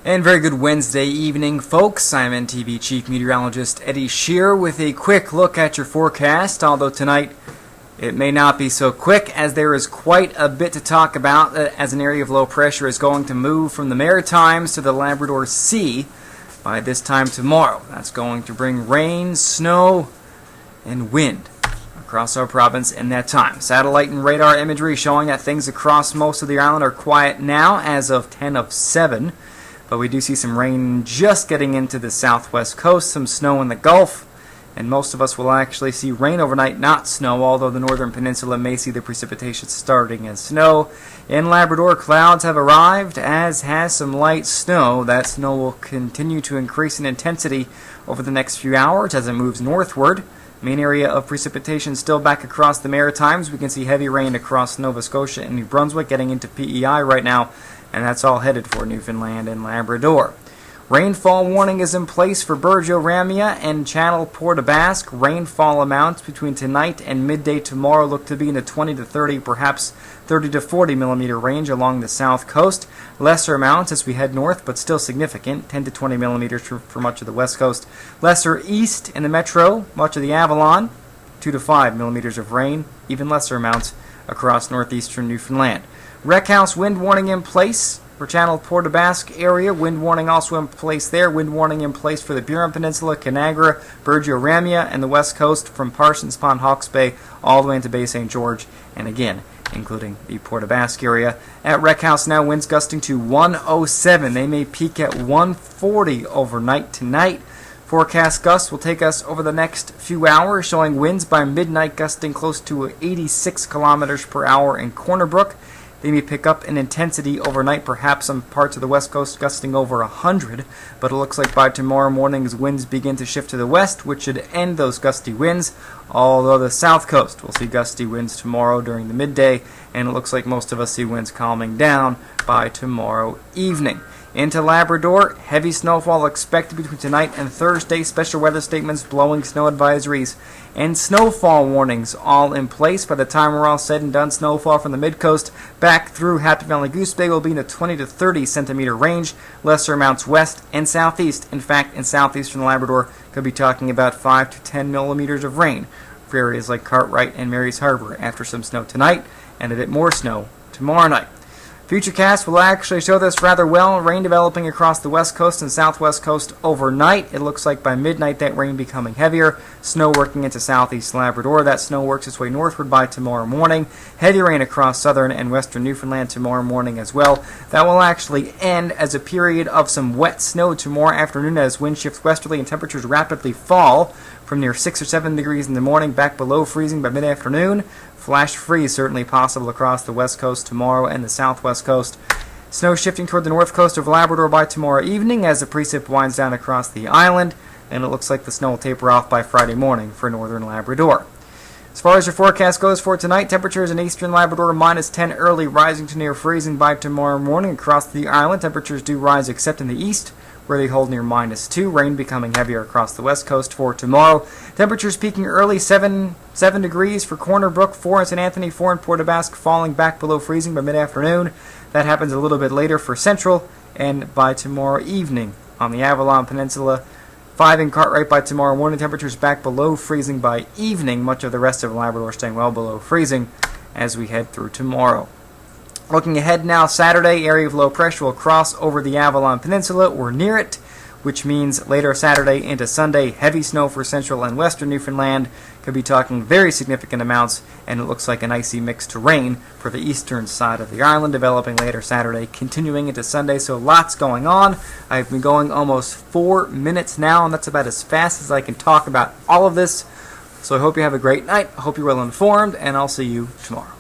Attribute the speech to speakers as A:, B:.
A: And very good Wednesday evening, folks. I'm NTV Chief Meteorologist Eddie Shear with a quick look at your forecast, although tonight it may not be so quick as there is quite a bit to talk about as an area of low pressure is going to move from the Maritimes to the Labrador Sea by this time tomorrow. That's going to bring rain, snow, and wind across our province in that time. Satellite and radar imagery showing that things across most of the island are quiet now as of 10 of 7. But we do see some rain just getting into the southwest coast, some snow in the Gulf, and most of us will actually see rain overnight, not snow, although the northern peninsula may see the precipitation starting as snow. In Labrador, clouds have arrived, as has some light snow. That snow will continue to increase in intensity over the next few hours as it moves northward. Main area of precipitation still back across the Maritimes. We can see heavy rain across Nova Scotia and New Brunswick getting into PEI right now, and that's all headed for Newfoundland and Labrador. Rainfall warning is in place for Burjo-Ramia and Channel Port-aux-Basques. Rainfall amounts between tonight and midday tomorrow look to be in the 20 to 30, perhaps 30 to 40 millimeter range along the south coast. Lesser amounts as we head north, but still significant, 10 to 20 millimeters for much of the west coast. Lesser east in the metro, much of the Avalon, 2 to 5 millimeters of rain, even lesser amounts across northeastern Newfoundland. Wreck house wind warning in place for Channel Port-aux-Basques area. Wind warning also in place there. Wind warning in place for the Burin Peninsula, Canagra, Burjo-Ramia, and the west coast from Parsons Pond, Hawke's Bay, all the way into Bay St. George, and again, including the Port-aux-Basques area. At Wreck house now, winds gusting to 107. They may peak at 140 overnight tonight. Forecast gusts will take us over the next few hours, showing winds by midnight gusting close to 86 kilometers per hour in Corner Brook. They may pick up in intensity overnight, perhaps some parts of the west coast gusting over 100, but it looks like by tomorrow morning as winds begin to shift to the west, which should end those gusty winds, although the south coast will see gusty winds tomorrow during the midday, and it looks like most of us see winds calming down by tomorrow evening. Into Labrador, heavy snowfall expected between tonight and Thursday. Special weather statements, blowing snow advisories, and snowfall warnings all in place. By the time we're all said and done, snowfall from the mid-coast back through Happy Valley Goose Bay will be in the 20 to 30 centimeter range. Lesser amounts west and southeast. In fact, in southeastern Labrador, could be talking about 5 to 10 millimeters of rain for areas like Cartwright and Mary's Harbor after some snow tonight and a bit more snow tomorrow night. FUTURECAST will actually show this rather well. Rain developing across the west coast and southwest coast overnight. It looks like by midnight that rain becoming heavier. Snow working into southeast Labrador. That snow works its way northward by tomorrow morning. Heavy rain across southern and western Newfoundland tomorrow morning as well. That will actually end as a period of some wet snow tomorrow afternoon as wind shifts westerly and temperatures rapidly fall from near 6 or 7 degrees in the morning back below freezing by mid-afternoon. Flash freeze certainly possible across the west coast tomorrow and the southwest coast. Snow shifting toward the north coast of Labrador by tomorrow evening as the precip winds down across the island, and it looks like the snow will taper off by Friday morning for northern Labrador. As far as your forecast goes for tonight, temperatures in eastern Labrador minus 10 early, rising to near freezing by tomorrow morning across the island. Temperatures do rise except in the east, where they hold near minus 2. Rain becoming heavier across the west coast for tomorrow. Temperatures peaking early, 7 degrees for Corner Brook, 4 in St. Anthony, 4 in Port-aux-Basques, falling back below freezing by mid-afternoon. That happens a little bit later for Central, and by tomorrow evening on the Avalon Peninsula. 5 in Cartwright by tomorrow morning. Temperatures back below freezing by evening. Much of the rest of Labrador staying well below freezing as we head through tomorrow. Looking ahead now, Saturday, area of low pressure will cross over the Avalon Peninsula or near it, which means later Saturday into Sunday, heavy snow for central and western Newfoundland. Could be talking very significant amounts, and it looks like an icy mix to rain for the eastern side of the island, developing later Saturday, continuing into Sunday. So lots going on. I've been going almost 4 minutes now, and that's about as fast as I can talk about all of this. So I hope you have a great night. I hope you're well informed, and I'll see you tomorrow.